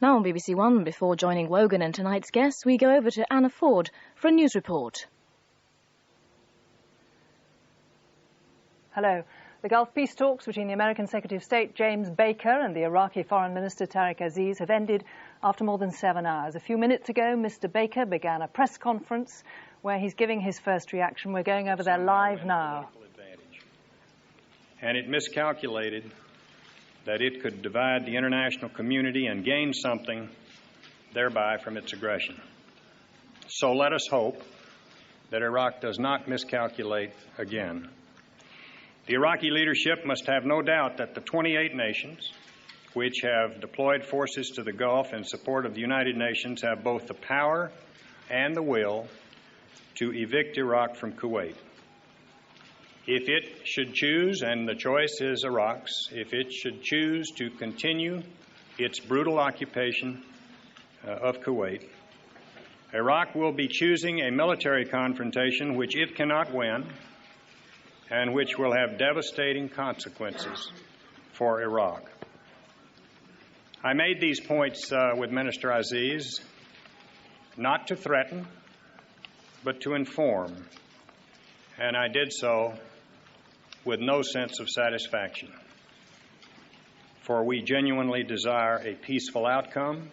Now on BBC One, before joining Wogan and tonight's guests, we go over to Anna Ford for a news report. Hello. The Gulf peace talks between the American Secretary of State James Baker and the Iraqi Foreign Minister Tariq Aziz have ended after more than 7 hours. A few minutes ago, Mr. Baker began a press conference where he's giving his first reaction. We're going over there live now. And it miscalculated that it could divide the international community and gain something thereby from its aggression. So let us hope that Iraq does not miscalculate again. The Iraqi leadership must have no doubt that the 28 nations which have deployed forces to the Gulf in support of the United Nations have both the power and the will to evict Iraq from Kuwait. If it should choose, and the choice is Iraq's, if it should choose to continue its brutal occupation of Kuwait, Iraq will be choosing a military confrontation which it cannot win and which will have devastating consequences for Iraq. I made these points with Minister Aziz not to threaten, but to inform, and I did so with no sense of satisfaction, for we genuinely desire a peaceful outcome,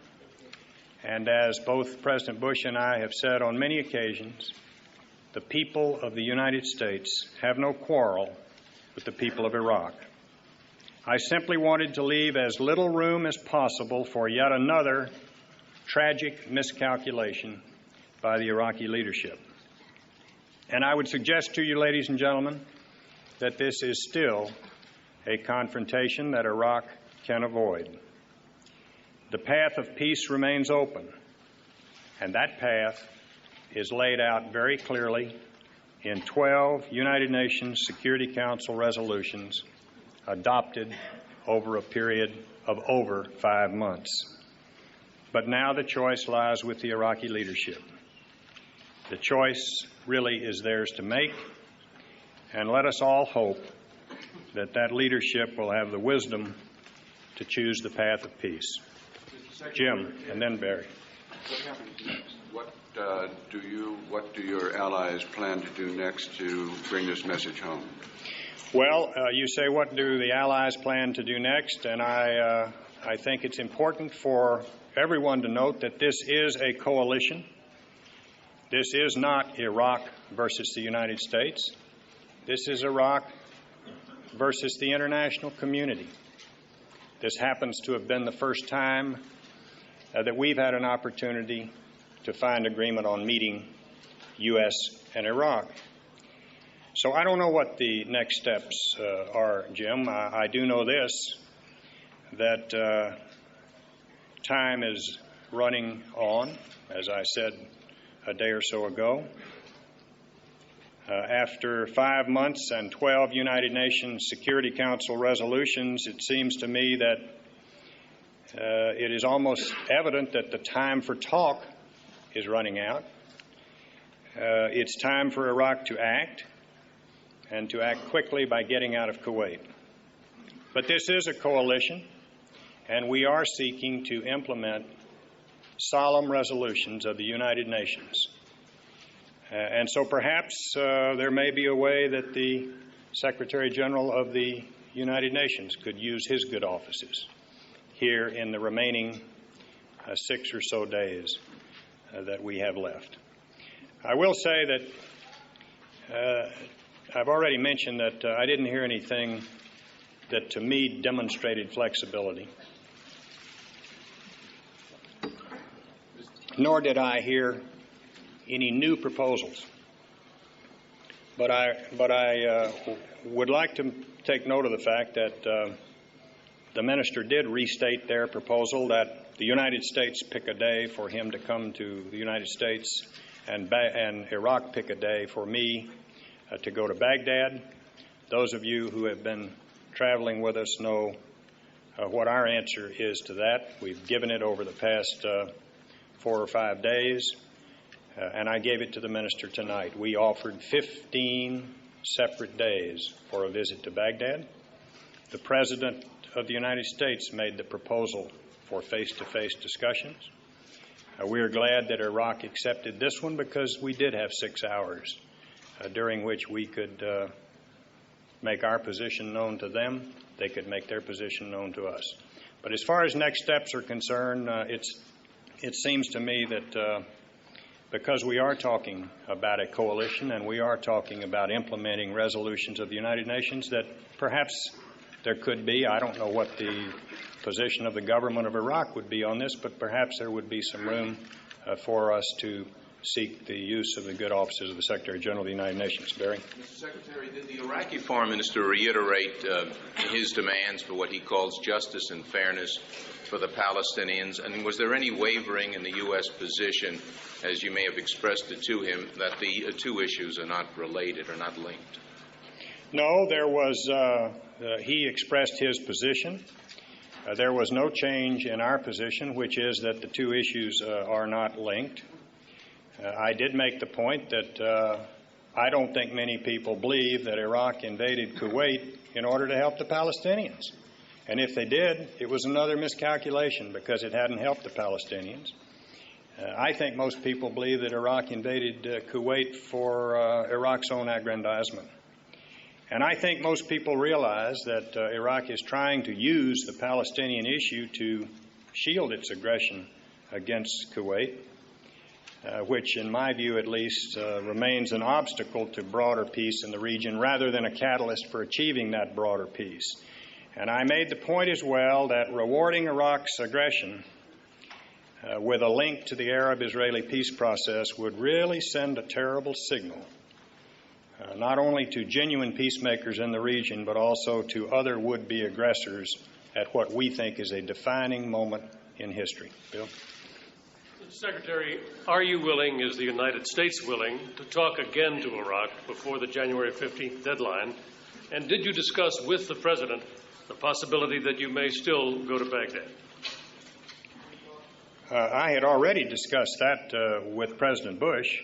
and as both President Bush and I have said on many occasions, the people of the United States have no quarrel with the people of Iraq. I simply wanted to leave as little room as possible for yet another tragic miscalculation by the Iraqi leadership. And I would suggest to you, ladies and gentlemen, that this is still a confrontation that Iraq can avoid. The path of peace remains open, and that path is laid out very clearly in 12 United Nations Security Council resolutions adopted over a period of over 5 months. But now the choice lies with the Iraqi leadership. The choice really is theirs to make, and let us all hope that that leadership will have the wisdom to choose the path of peace. Jim, and then Barry. What happens next? What do your allies plan to do next to bring this message home? Well, you say, what do the allies plan to do next? And I think it's important for everyone to note that this is a coalition. This is not Iraq versus the United States. This is Iraq versus the international community. This happens to have been the first time that we've had an opportunity to find agreement on meeting U.S. and Iraq. So I don't know what the next steps are, Jim. I do know this, that time is running on, as I said a day or so ago. After 5 months and 12 United Nations Security Council resolutions, it seems to me that it is almost evident that the time for talk is running out. It's time for Iraq to act, and to act quickly by getting out of Kuwait. But this is a coalition, and we are seeking to implement solemn resolutions of the United Nations. And so perhaps there may be a way that the Secretary General of the United Nations could use his good offices here in the remaining 6 or so days that we have left. I will say that I've already mentioned that I didn't hear anything that to me demonstrated flexibility, nor did I hear any new proposals. But I would like to take note of the fact that the minister did restate their proposal that the United States pick a day for him to come to the United States and Iraq pick a day for me to go to Baghdad. Those of you who have been traveling with us know what our answer is to that. We've given it over the past 4 or 5 days, and I gave it to the minister tonight. We offered 15 separate days for a visit to Baghdad. The president of the United States made the proposal for face-to-face discussions. We are glad that Iraq accepted this one because we did have 6 hours during which we could make our position known to them. They could make their position known to us. But as far as next steps are concerned, it seems to me that because we are talking about a coalition and we are talking about implementing resolutions of the United Nations, that perhaps there could be, I don't know what the position of the government of Iraq would be on this, but perhaps there would be some room for us to seek the use of the good offices of the Secretary General of the United Nations. Barry? Mr. Secretary, did the Iraqi Foreign Minister reiterate his demands for what he calls justice and fairness for the Palestinians? And was there any wavering in the U.S. position, as you may have expressed it to him, that the two issues are not related or not linked? No, there was, he expressed his position. There was no change in our position, which is that the two issues are not linked. I did make the point that I don't think many people believe that Iraq invaded Kuwait in order to help the Palestinians. And if they did, it was another miscalculation because it hadn't helped the Palestinians. I think most people believe that Iraq invaded Kuwait for Iraq's own aggrandizement. And I think most people realize that Iraq is trying to use the Palestinian issue to shield its aggression against Kuwait, which, in my view at least, remains an obstacle to broader peace in the region rather than a catalyst for achieving that broader peace. And I made the point as well that rewarding Iraq's aggression with a link to the Arab-Israeli peace process would really send a terrible signal, not only to genuine peacemakers in the region, but also to other would-be aggressors at what we think is a defining moment in history. Bill? Secretary, are you willing, is the United States willing, to talk again to Iraq before the January 15th deadline? And did you discuss with the President the possibility that you may still go to Baghdad? I had already discussed that with President Bush,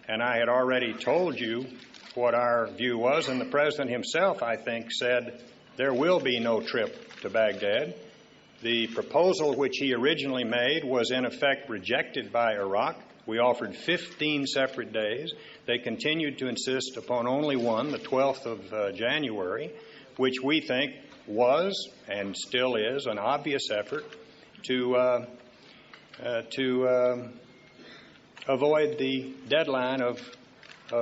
and I had already told you what our view was, and the President himself, I think, said there will be no trip to Baghdad. The proposal which he originally made was in effect rejected by Iraq. We offered 15 separate days. They continued to insist upon only one, the 12th of January, which we think was and still is an obvious effort to avoid the deadline of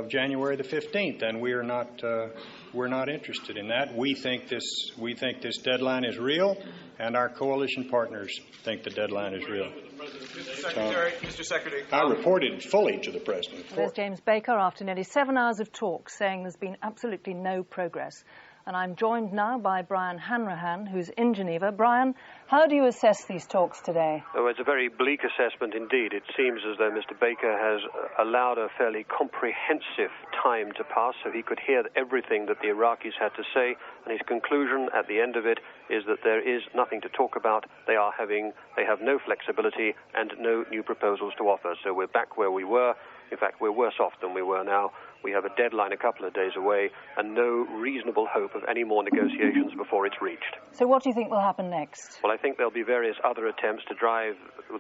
January the 15th, and we're not interested in that. We think this deadline is real, and our coalition partners think the deadline is real. Mr. Secretary. I reported fully to the President. There's James Baker after nearly 7 hours of talk saying there's been absolutely no progress. And I'm joined now by Brian Hanrahan, who's in Geneva. Brian, how do you assess these talks today? Oh, it's a very bleak assessment indeed. It seems as though Mr. Baker has allowed a fairly comprehensive time to pass so he could hear everything that the Iraqis had to say, and his conclusion at the end of it is that there is nothing to talk about. They have no flexibility and no new proposals to offer. So we're back where we were. In fact, we're worse off than we were now. We have a deadline a couple of days away and no reasonable hope of any more negotiations before it's reached. So what do you think will happen next? Well, I think there'll be various other attempts to drive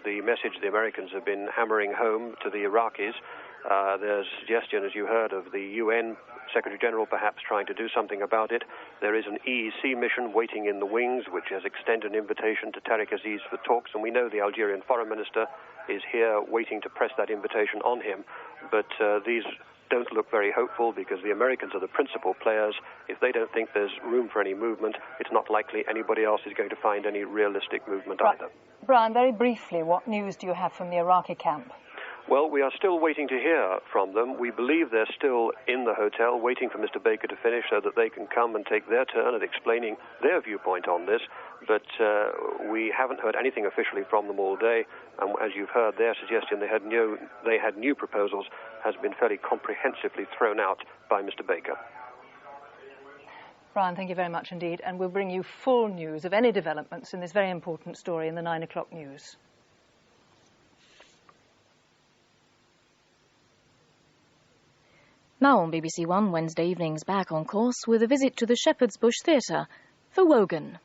the message the Americans have been hammering home to the Iraqis. There's a suggestion, as you heard, of the UN Secretary General perhaps trying to do something about it. There is an EEC mission waiting in the wings, which has extended an invitation to Tariq Aziz for talks, and we know the Algerian foreign minister is here waiting to press that invitation on him. But these don't look very hopeful because the Americans are the principal players. If they don't think there's room for any movement, it's not likely anybody else is going to find any realistic movement either. Brian, very briefly, what news do you have from the Iraqi camp? Well, we are still waiting to hear from them. We believe they're still in the hotel waiting for Mr. Baker to finish so that they can come and take their turn at explaining their viewpoint on this. But we haven't heard anything officially from them all day. And as you've heard, their suggestion they had new proposals has been fairly comprehensively thrown out by Mr. Baker. Brian, thank you very much indeed. And we'll bring you full news of any developments in this very important story in the 9 o'clock news. Now on BBC One, Wednesday evenings back on course with a visit to the Shepherd's Bush Theatre for Wogan.